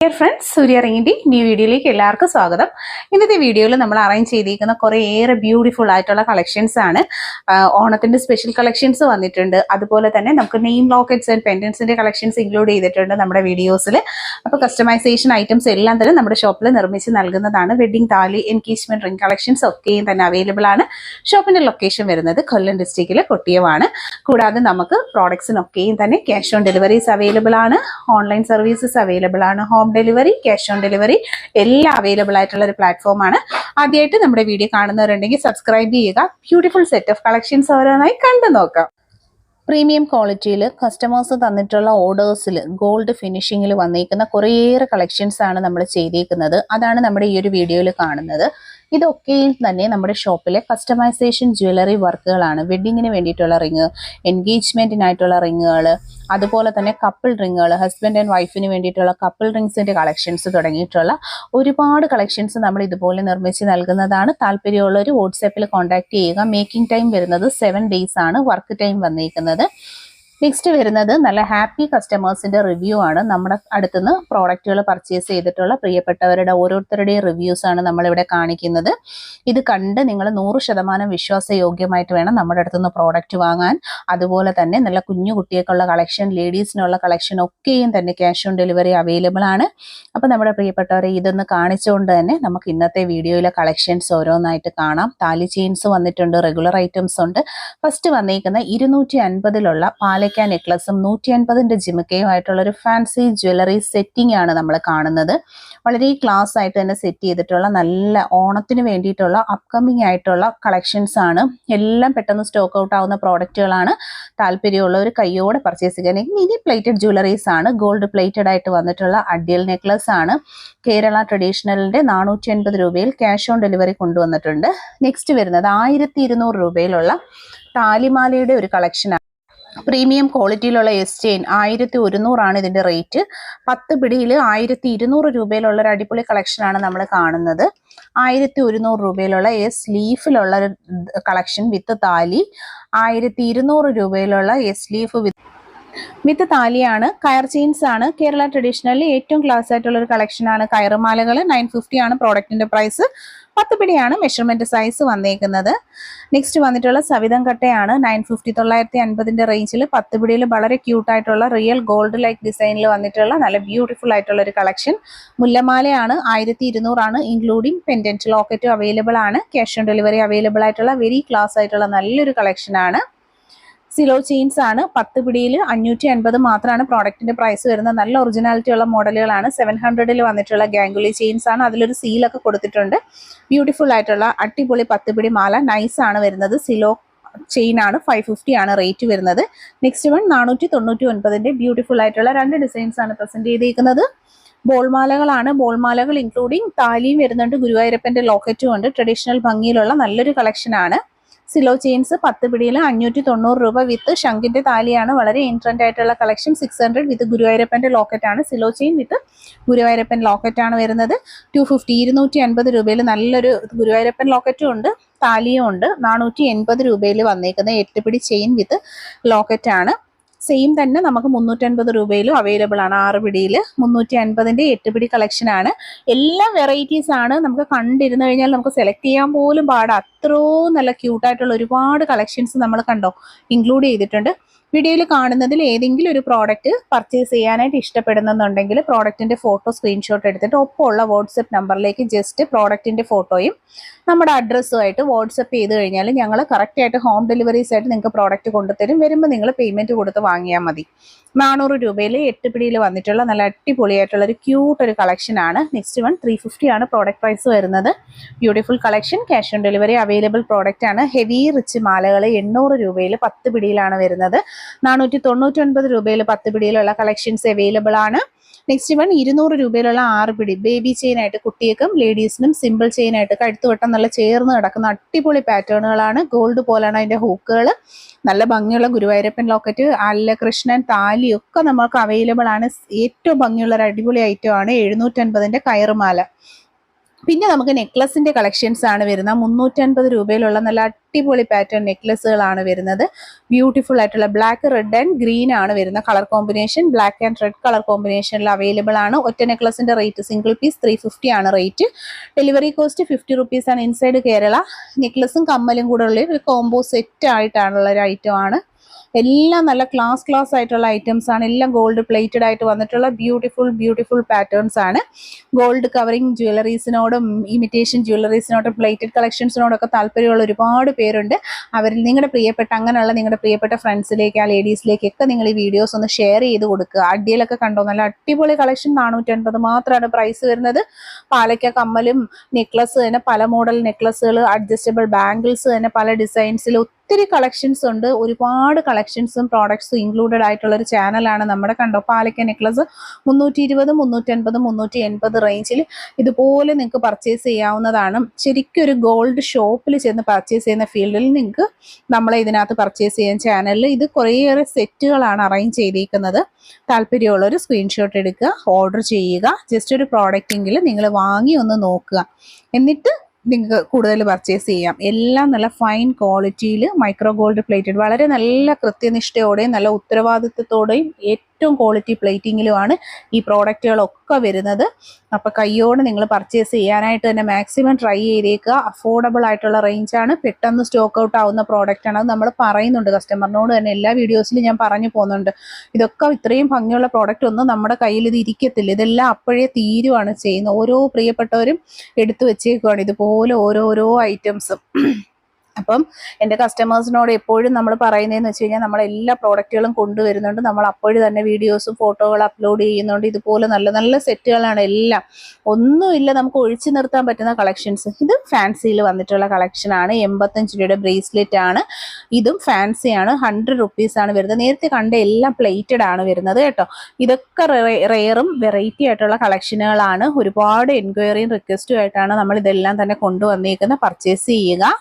Dear friends, സൂര്യ റിങ്ങിൻ്റെ new വീഡിയോയിലേക്ക് എല്ലാവർക്കും സ്വാഗതം. ഇന്നത്തെ വീഡിയോയിൽ നമ്മൾ അറേഞ്ച് ചെയ്തിരിക്കുന്ന കുറേയേറെ ബ്യൂട്ടിഫുൾ ആയിട്ടുള്ള കളക്ഷൻസ് ആണ്. ഓണത്തിന്റെ സ്പെഷ്യൽ കളക്ഷൻസ് വന്നിട്ടുണ്ട്. അതുപോലെ തന്നെ നമുക്ക് നെയിം ലോക്കറ്റ്സ് ആൻഡ് പെൻഡൻസിന്റെ കളക്ഷൻസ് ഇൻക്ലൂഡ് ചെയ്തിട്ടുണ്ട് നമ്മുടെ വീഡിയോസിൽ. അപ്പോൾ കസ്റ്റമൈസേഷൻ ഐറ്റംസ് എല്ലാം തന്നെ നമ്മുടെ ഷോപ്പിൽ നിർമ്മിച്ച് നൽകുന്നതാണ്. വെഡിങ് താലി, എൻഗേജ്മെന്റ് റിംഗ് കളക്ഷൻസ് ഒക്കെയും തന്നെ അവൈലബിൾ ആണ്. ഷോപ്പിന്റെ ലൊക്കേഷൻ വരുന്നത് കൊല്ലം ഡിസ്ട്രിക്റ്റിലെ കൊട്ടിയമാണ്. കൂടാതെ നമുക്ക് പ്രോഡക്ട്സിനൊക്കെയും തന്നെ ക്യാഷ് ഓൺ ഡെലിവറീസ് അവൈലബിൾ ആണ്. ഓൺലൈൻ സർവീസസ് അവൈലബിൾ ആണ്. Home delivery, cash on delivery എല്ലാം അവൈലബിൾ ആയിട്ടുള്ള ഒരു പ്ലാറ്റ്ഫോമാണ്. ആദ്യമായിട്ട് നമ്മുടെ വീഡിയോ കാണുന്നവരുണ്ടെങ്കിൽ സബ്സ്ക്രൈബ് ചെയ്യുക. ബ്യൂട്ടിഫുൾ സെറ്റ് ഓഫ് കളക്ഷൻസ് ഓരോന്നായി കണ്ടു നോക്കാം. പ്രീമിയം ക്വാളിറ്റിയിൽ കസ്റ്റമേഴ്സ് തന്നിട്ടുള്ള ഓർഡേഴ്സിൽ ഗോൾഡ് ഫിനിഷിങ്ങിൽ വന്നിരിക്കുന്ന കുറേയേറെ കളക്ഷൻസ് ആണ് നമ്മൾ ചെയ്തിരിക്കുന്നത്. അതാണ് നമ്മുടെ ഈ ഒരു വീഡിയോയിൽ കാണുന്നത്. ഇതൊക്കെയും തന്നെ നമ്മുടെ ഷോപ്പിലെ കസ്റ്റമൈസേഷൻ ജ്വല്ലറി വർക്കുകളാണ്. വെഡ്ഡിങ്ങിന് വേണ്ടിയിട്ടുള്ള റിങ്, എൻഗേജ്മെന്റിനായിട്ടുള്ള റിങ്ങുകൾ, അതുപോലെ തന്നെ കപ്പിൾ റിങ്ങുകൾ, ഹസ്ബൻഡ് ആൻഡ് വൈഫിന് വേണ്ടിയിട്ടുള്ള കപ്പിൾ റിങ്സിന്റെ കളക്ഷൻസ് തുടങ്ങിയിട്ടുള്ള ഒരുപാട് കളക്ഷൻസ് നമ്മൾ ഇതുപോലെ നിർമ്മിച്ച് നൽകുന്നതാണ്. താല്പര്യമുള്ളവർ വാട്സാപ്പിൽ കോൺടാക്ട് ചെയ്യുക. മേക്കിംഗ് ടൈം വരുന്നത് 7 days ആണ്. വർക്ക് ടൈം വന്നിരിക്കുന്നത്. നെക്സ്റ്റ് വരുന്നത് നല്ല ഹാപ്പി കസ്റ്റമേഴ്സിന്റെ റിവ്യൂ ആണ്. നമ്മുടെ അടുത്തുനിന്ന് പ്രോഡക്റ്റുകൾ പർച്ചേസ് ചെയ്തിട്ടുള്ള പ്രിയപ്പെട്ടവരുടെ ഓരോരുത്തരുടെയും റിവ്യൂസ് ആണ് നമ്മളിവിടെ കാണിക്കുന്നത്. ഇത് കണ്ട് നിങ്ങൾ 100% വിശ്വാസയോഗ്യമായിട്ട് വേണം നമ്മുടെ അടുത്തുനിന്ന് പ്രോഡക്റ്റ് വാങ്ങാൻ. അതുപോലെ തന്നെ നല്ല കുഞ്ഞു കുട്ടികൾക്കുള്ള കളക്ഷൻ, ലേഡീസിനുള്ള കളക്ഷൻ ഒക്കെയും തന്നെ ക്യാഷ് ഓൺ ഡെലിവറി അവൈലബിൾ ആണ്. അപ്പോൾ നമ്മുടെ പ്രിയപ്പെട്ടവരെ ഇതൊന്ന് കാണിച്ചുകൊണ്ട് തന്നെ നമുക്ക് ഇന്നത്തെ വീഡിയോയിലെ കളക്ഷൻസ് ഓരോന്നായിട്ട് കാണാം. താലി ചെയിൻസ് വന്നിട്ടുണ്ട്, റെഗുലർ ഐറ്റംസ് ഉണ്ട്. ഫസ്റ്റ് വന്നിരിക്കുന്ന 250 പാലക്ക നെക്ലസും 150 ജിമിക്കയും ആയിട്ടുള്ള ഒരു ഫാൻസി ജ്വല്ലറി സെറ്റിംഗ് ആണ് നമ്മൾ കാണുന്നത്. വളരെ ക്ലാസ് ആയിട്ട് തന്നെ സെറ്റ് ചെയ്തിട്ടുള്ള നല്ല ഓണത്തിന് വേണ്ടിയിട്ടുള്ള അപ്കമിങ് ആയിട്ടുള്ള കളക്ഷൻസ് ആണ്. എല്ലാം പെട്ടെന്ന് സ്റ്റോക്ക് ഔട്ട് ആവുന്ന പ്രോഡക്റ്റുകളാണ്. താല്പര്യമുള്ളവർ കയ്യോടെ പർച്ചേസ് ചെയ്യാൻ. ഇനി പ്ലേറ്റഡ് ജ്വല്ലറീസ് ആണ്. ഗോൾഡ് പ്ലേറ്റഡ് ആയിട്ട് വന്നിട്ടുള്ള അഡിയൽ നെക്ലസ് ആണ്. കേരള ട്രഡീഷണലിന്റെ 480 രൂപയിൽ ക്യാഷ് ഓൺ ഡെലിവറി കൊണ്ടുവന്നിട്ടുണ്ട്. നെക്സ്റ്റ് വരുന്നത് 1200 രൂപയിലുള്ള താലിമാലയുടെ ഒരു കളക്ഷൻ ആണ്. പ്രീമിയം ക്വാളിറ്റിയിലുള്ള എസ് ചെയിൻ 1100 ആണ് ഇതിന്റെ റേറ്റ്. 10 പിടിയിൽ 1200 രൂപയിലുള്ള ഒരു അടിപൊളി കളക്ഷനാണ് നമ്മൾ കാണുന്നത്. 1100 രൂപയിലുള്ള എസ് ലീഫിലുള്ള കളക്ഷൻ വിത്ത് താലി, 1200 രൂപയിലുള്ള എസ് ലീഫ് വിത്ത് താലിയാണ്. കയർ ചെയിൻസ് ആണ്. കേരള ട്രഡീഷണലിൽ ഏറ്റവും ക്ലാസ് ആയിട്ടുള്ള ഒരു കളക്ഷനാണ്. കയറുമാലകൾ 950 ആണ് പ്രോഡക്റ്റിന്റെ പ്രൈസ്. 10 പിടിയാണ് മെഷർമെന്റ് സൈസ് വന്നേക്കുന്നത്. നെക്സ്റ്റ് വന്നിട്ടുള്ള സവിതം കട്ടയാണ്. 950, 950 റേഞ്ചിൽ 10 പിടിയിൽ വളരെ ക്യൂട്ടായിട്ടുള്ള റിയൽ ഗോൾഡ് ലൈക്ക് ഡിസൈനിൽ വന്നിട്ടുള്ള നല്ല ബ്യൂട്ടിഫുൾ ആയിട്ടുള്ള ഒരു കളക്ഷൻ. മുല്ലമാലയാണ്. 1200 ആണ് ഇൻക്ലൂഡിങ് പെൻഡന്റ്. ലോക്കറ്റും അവൈലബിൾ ആണ്. ക്യാഷ് ഓൺ ഡെലിവറി അവൈലബിൾ ആയിട്ടുള്ള വെരി ക്ലാസ് ആയിട്ടുള്ള നല്ലൊരു കളക്ഷനാണ്. സിലോ ചെയിൻസ് ആണ്. 10 പിടിയിൽ 550 മാത്രമാണ് പ്രോഡക്റ്റിന്റെ പ്രൈസ് വരുന്നത്. നല്ല ഒറിജിനാലിറ്റി ഉള്ള മോഡലുകളാണ്. 700 വന്നിട്ടുള്ള ഗാംഗുലി ചെയിൻസ് ആണ്. അതിലൊരു സീലൊക്കെ കൊടുത്തിട്ടുണ്ട്. ബ്യൂട്ടിഫുൾ ആയിട്ടുള്ള അടിപൊളി 10 പിടി മാല നൈസ് ആണ് വരുന്നത്. സിലോ ചെയിൻ ആണ്. 550 ആണ് റേറ്റ് വരുന്നത്. നെക്സ്റ്റ് വൺ 499 ബ്യൂട്ടിഫുൾ ആയിട്ടുള്ള 2 ഡിസൈൻസ് ആണ് പ്രസന്റ് ചെയ്തിരിക്കുന്നത്. ബോൾമാലകളാണ്. ബോൾമാലകൾ ഇൻക്ലൂഡിങ് താലിയും വരുന്നുണ്ട്. ഗുരുവായൂരപ്പന്റെ ലോക്കറ്റും ഉണ്ട്. ട്രഡീഷണൽ ഭംഗിയിലുള്ള നല്ലൊരു കളക്ഷൻ ആണ്. സിലോ ചെയിൻസ് 10 പിടിയിൽ 590 രൂപ വിത്ത് ശംഖിന്റെ താലിയാണ്. വളരെ ഇൻട്രൻഡ് ആയിട്ടുള്ള കളക്ഷൻ. 600 വിത്ത് ഗുരുവായൂരപ്പന്റെ ലോക്കറ്റ് ആണ്. സിലോ ചെയിൻ വിത്ത് ഗുരുവായൂരപ്പൻ ലോക്കറ്റ് ആണ് വരുന്നത്. 250, 250 രൂപയിൽ നല്ലൊരു ഗുരുവായൂരപ്പൻ ലോക്കറ്റും ഉണ്ട്, താലിയും ഉണ്ട്. 480 രൂപയിൽ വന്നേക്കുന്ന 8 പിടി ചെയിൻ വിത്ത് ലോക്കറ്റ് ആണ്. സെയിം തന്നെ നമുക്ക് 350 രൂപയിലും അവൈലബിൾ ആണ്. 6 പിടിയിൽ 350ന്റെ 8 പിടി കളക്ഷൻ ആണ്. എല്ലാം വെറൈറ്റീസ് ആണ്. നമുക്ക് കണ്ടിരുന്നു കഴിഞ്ഞാൽ നമുക്ക് സെലക്ട് ചെയ്യാൻ പോലും പാടാ. അത്രയും നല്ല ക്യൂട്ടായിട്ടുള്ള ഒരുപാട് കളക്ഷൻസ് നമ്മൾ കണ്ടോ ഇൻക്ലൂഡ് ചെയ്തിട്ടുണ്ട്. വീഡിയോയിൽ കാണുന്നതിൽ ഏതെങ്കിലും ഒരു പ്രോഡക്റ്റ് പർച്ചേസ് ചെയ്യാനായിട്ട് ഇഷ്ടപ്പെടുന്നുണ്ടെങ്കിൽ പ്രോഡക്റ്റിന്റെ ഫോട്ടോ സ്ക്രീൻഷോട്ട് എടുത്തിട്ട് ഒപ്പമുള്ള വാട്സപ്പ് നമ്പറിലേക്ക് ജസ്റ്റ് പ്രോഡക്റ്റിന്റെ ഫോട്ടോയും നമ്മുടെ അഡ്രസ്സുമായിട്ട് വാട്സപ്പ് ചെയ്ത് കഴിഞ്ഞാൽ ഞങ്ങൾ കറക്റ്റായിട്ട് ഹോം ഡെലിവറീസ് ആയിട്ട് നിങ്ങൾക്ക് പ്രോഡക്റ്റ് കൊണ്ടുതരും. വരുമ്പോൾ നിങ്ങൾ പേയ്മെന്റ് കൊടുത്ത് വാങ്ങിയാൽ മതി. 400 രൂപയിൽ 8 പിടിയിൽ വന്നിട്ടുള്ള നല്ല അടിപൊളിയായിട്ടുള്ള ഒരു ക്യൂട്ട് ഒരു കളക്ഷൻ ആണ്. നെക്സ്റ്റ് വൺ 350 ആണ് പ്രോഡക്റ്റ് പ്രൈസ് വരുന്നത്. Beautiful collection. Cash on delivery available product ആണ്. ഹെവി റിച്ച് മാലകൾ 800 രൂപയിൽ 10 പിടിയിലാണ് വരുന്നത്. 499 രൂപയിൽ 10 പിടിയിലുള്ള കളക്ഷൻസ് അവൈലബിൾ ആണ്. നെക്സ്റ്റ് വൺ 200 രൂപയിലുള്ള 6 പിടി ബേബി ചെയിൻ ആയിട്ട് കുട്ടികൾക്കും ലേഡീസിനും സിമ്പിൾ ചെയിൻ ആയിട്ട് കഴുത്തുവട്ടം നല്ല ചേർന്ന് കിടക്കുന്ന അടിപൊളി പാറ്റേണുകളാണ്. ഗോൾഡ് പോലെയാണ് അതിന്റെ ഹൂക്കുകൾ. നല്ല ഭംഗിയുള്ള ഗുരുവായൂരപ്പൻ ലോക്കറ്റ്, കൃഷ്ണൻ താലി ഒക്കെ നമുക്ക് അവൈലബിൾ ആണ്. ഏറ്റവും ഭംഗിയുള്ള ഒരു അടിപൊളി ഐറ്റം ആണ്. 750ന്റെ കയറുമാല. പിന്നെ നമുക്ക് നെക്ലസിന്റെ കളക്ഷൻസ് ആണ് വരുന്നത്. 350 രൂപയിലുള്ള നല്ല അടിപൊളി പാറ്റേൺ നെക്ലസുകളാണ് വരുന്നത്. ബ്യൂട്ടിഫുൾ ആയിട്ടുള്ള ബ്ലാക്ക്, റെഡ് ആൻഡ് ഗ്രീൻ ആണ് വരുന്ന colour combination. Black and red colour കോമ്പിനേഷനിൽ അവൈലബിൾ ആണ്. ഒറ്റ നെക്ലസിന്റെ റേറ്റ് സിംഗിൾ പീസ് 350 ആണ് റേറ്റ്. ഡെലിവറി കോസ്റ്റ് 50 റുപ്പീസ് ആണ് ഇൻസൈഡ് കേരള. നെക്ലസും കമ്മലും കൂടെ ഉള്ള ഒരു കോംബോ സെറ്റ് ആയിട്ടാണുള്ള ഒരു ഐറ്റം ആണ്. എല്ലാം നല്ല ക്ലാസ് ആയിട്ടുള്ള ഐറ്റംസ് ആണ്. എല്ലാം ഗോൾഡ് പ്ലേറ്റഡ് ആയിട്ട് വന്നിട്ടുള്ള ബ്യൂട്ടിഫുൾ പാറ്റേൺസ് ആണ്. ഗോൾഡ് കവറിങ് ജ്വല്ലറീസിനോടും ഇമിറ്റേഷൻ ജ്വല്ലറീസിനോടും പ്ലേറ്റഡ് കളക്ഷൻസിനോടൊക്കെ താല്പര്യമുള്ള ഒരുപാട് പേരുണ്ട്. അവരിൽ നിങ്ങളുടെ പ്രിയപ്പെട്ട ഫ്രണ്ട്സിലേക്ക്, ആ ലേഡീസിലേക്കൊക്കെ നിങ്ങൾ ഈ വീഡിയോസ് ഒന്ന് ഷെയർ ചെയ്ത് കൊടുക്കുക. അടിയിലൊക്കെ കണ്ടോ, നല്ല അടിപൊളി കളക്ഷൻ. 450 മാത്രമാണ് പ്രൈസ് വരുന്നത്. പാലക്ക കമ്മലും നെക്ലസ് തന്നെ പല മോഡൽ നെക്ലസുകൾ, അഡ്ജസ്റ്റബിൾ ബാംഗിൾസ് തന്നെ പല ഡിസൈൻസിൽ ഒത്തിരി കളക്ഷൻസ് ഉണ്ട്. ഒരുപാട് കളക്ഷൻസും പ്രോഡക്ട്സും ഇൻക്ലൂഡഡ് ആയിട്ടുള്ള ഒരു ചാനലാണ് നമ്മുടെ. കണ്ടോ, പാലക്ക നെക്ലസ് 320, 350, 380 റേഞ്ചിൽ ഇതുപോലെ നിങ്ങൾക്ക് പർച്ചേസ് ചെയ്യാവുന്നതാണ്. ശരിക്കും ഒരു ഗോൾഡ് ഷോപ്പിൽ ചെന്ന് പർച്ചേസ് ചെയ്യുന്ന ഫീൽഡിൽ നിങ്ങൾക്ക് നമ്മളെ ഇതിനകത്ത് പർച്ചേസ് ചെയ്യാൻ ചാനലിൽ ഇത് കുറേയേറെ സെറ്റുകളാണ് അറേഞ്ച് ചെയ്തിരിക്കുന്നത്. താല്പര്യമുള്ളൊരു സ്ക്രീൻഷോട്ട് എടുക്കുക, ഓർഡർ ചെയ്യുക. ജസ്റ്റ് ഒരു പ്രോഡക്റ്റെങ്കിലും നിങ്ങൾ വാങ്ങി ഒന്ന് നോക്കുക, എന്നിട്ട് നിങ്ങൾക്ക് കൂടുതൽ പർച്ചേസ് ചെയ്യാം. എല്ലാം നല്ല ഫൈൻ ക്വാളിറ്റിയിൽ മൈക്രോ ഗോൾഡ് പ്ലേറ്റഡ്, വളരെ നല്ല കൃത്യനിഷ്ഠയോടെയും നല്ല ഉത്തരവാദിത്വത്തോടെയും ഏറ്റവും ക്വാളിറ്റി പ്ലേറ്റിങ്ങിലുമാണ് ഈ പ്രോഡക്റ്റുകളൊക്കെ വരുന്നത്. അപ്പോൾ കയ്യോടെ നിങ്ങൾ പർച്ചേസ് ചെയ്യാനായിട്ട് തന്നെ മാക്സിമം ട്രൈ ചെയ്തേക്കുക. അഫോർഡബിൾ ആയിട്ടുള്ള റേഞ്ചാണ്. പെട്ടെന്ന് സ്റ്റോക്ക് ഔട്ട് ആവുന്ന പ്രോഡക്റ്റാണ്. അത് നമ്മൾ പറയുന്നുണ്ട് കസ്റ്റമറിനോട് തന്നെ. എല്ലാ വീഡിയോസിലും ഞാൻ പറഞ്ഞു പോകുന്നുണ്ട്. ഇതൊക്കെ ഇത്രയും ഭംഗിയുള്ള പ്രോഡക്റ്റ് ഒന്നും നമ്മുടെ കയ്യിൽ ഇത് ഇരിക്കത്തില്ല. ഇതെല്ലാം അപ്പോഴേ തീരുവാണ് ചെയ്യുന്നത്. ഓരോ പ്രിയപ്പെട്ടവരും എടുത്തു വെച്ചേക്കുവാണ് ഇതുപോലെ ഓരോരോ ഐറ്റംസും. അപ്പം എൻ്റെ കസ്റ്റമേഴ്സിനോട് എപ്പോഴും നമ്മൾ പറയുന്നതെന്ന് വെച്ച് കഴിഞ്ഞാൽ നമ്മൾ എല്ലാ പ്രോഡക്റ്റുകളും കൊണ്ടുവരുന്നുണ്ട്. നമ്മൾ അപ്പോഴും തന്നെ വീഡിയോസും ഫോട്ടോകൾ അപ്ലോഡ് ചെയ്യുന്നുണ്ട്. ഇതുപോലെ നല്ല നല്ല സെറ്റുകളാണ് എല്ലാം. ഒന്നുമില്ല നമുക്ക് ഒഴിച്ചു നിർത്താൻ പറ്റുന്ന കളക്ഷൻസ്. ഇത് ഫാൻസിയിൽ വന്നിട്ടുള്ള കളക്ഷനാണ്. 85 രൂപയുടെ ബ്രേസ്ലെറ്റ് ആണ്. ഇതും ഫാൻസിയാണ്. 100 റുപ്പീസാണ് വരുന്നത്. നേരത്തെ കണ്ട എല്ലാം പ്ലേറ്റഡ് ആണ് വരുന്നത് കേട്ടോ. ഇതൊക്കെ റെയറും വെറൈറ്റി ആയിട്ടുള്ള കളക്ഷനുകളാണ്. ഒരുപാട് എൻക്വയറിയും റിക്വസ്റ്റും ആയിട്ടാണ് നമ്മൾ ഇതെല്ലാം തന്നെ കൊണ്ടുവന്നേക്കുന്നത്. പർച്ചേസ് ചെയ്യുക.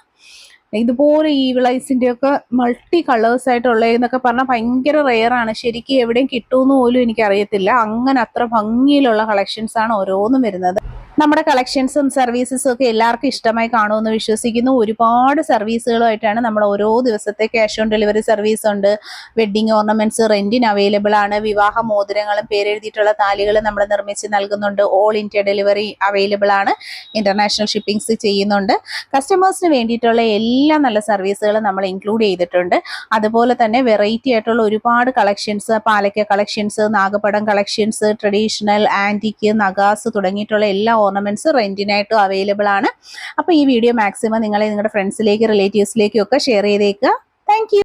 ഇതുപോലെ ഈ വിളൈസിൻ്റെ ഒക്കെ മൾട്ടി കളേഴ്സ് ആയിട്ടുള്ളതെന്നൊക്കെ പറഞ്ഞാൽ ഭയങ്കര റെയറാണ്. ശരിക്കും എവിടെയും കിട്ടുമെന്ന് പോലും എനിക്കറിയത്തില്ല. അങ്ങനെ അത്ര ഭംഗിയിലുള്ള കളക്ഷൻസാണ് ഓരോന്നും വരുന്നത്. നമ്മുടെ കളക്ഷൻസും സർവീസസും ഒക്കെ എല്ലാവർക്കും ഇഷ്ടമായി കാണുമെന്ന് വിശ്വസിക്കുന്നു. ഒരുപാട് സർവീസുകളുമായിട്ടാണ് നമ്മൾ ഓരോ ദിവസത്തെ ക്യാഷ് ഓൺ ഡെലിവറി സർവീസ് ഉണ്ട്. വെഡ്ഡിങ് ഓർണമെന്റ്സ് റെന്റിന് അവൈലബിൾ ആണ്. വിവാഹ മോതിരങ്ങളും പേരെഴുതിയിട്ടുള്ള താലികളും നമ്മൾ നിർമ്മിച്ച് നൽകുന്നുണ്ട്. ഓൾ ഇന്ത്യ ഡെലിവറി അവൈലബിൾ ആണ്. ഇന്റർനാഷണൽ ഷിപ്പിംഗ്സ് ചെയ്യുന്നുണ്ട്. കസ്റ്റമേഴ്സിന് വേണ്ടിയിട്ടുള്ള എല്ലാ നല്ല സർവീസുകളും നമ്മൾ ഇൻക്ലൂഡ് ചെയ്തിട്ടുണ്ട്. അതുപോലെ തന്നെ വെറൈറ്റി ആയിട്ടുള്ള ഒരുപാട് കളക്ഷൻസ്, പാലക്ക കളക്ഷൻസ്, നാഗപടം കളക്ഷൻസ്, ട്രഡീഷണൽ, ആന്റിക്ക്, നഗാസ് തുടങ്ങിയിട്ടുള്ള എല്ലാ ഓർണമെന്റ്സ് റെന്റിനായിട്ടും അവൈലബിൾ ആണ്. അപ്പോൾ ഈ വീഡിയോ മാക്സിമം നിങ്ങളെ നിങ്ങളുടെ ഫ്രണ്ട്സിലേക്ക്, റിലേറ്റീവ്സിലേക്കും ഒക്കെ ഷെയർ ചെയ്തേക്കുക. Thank you.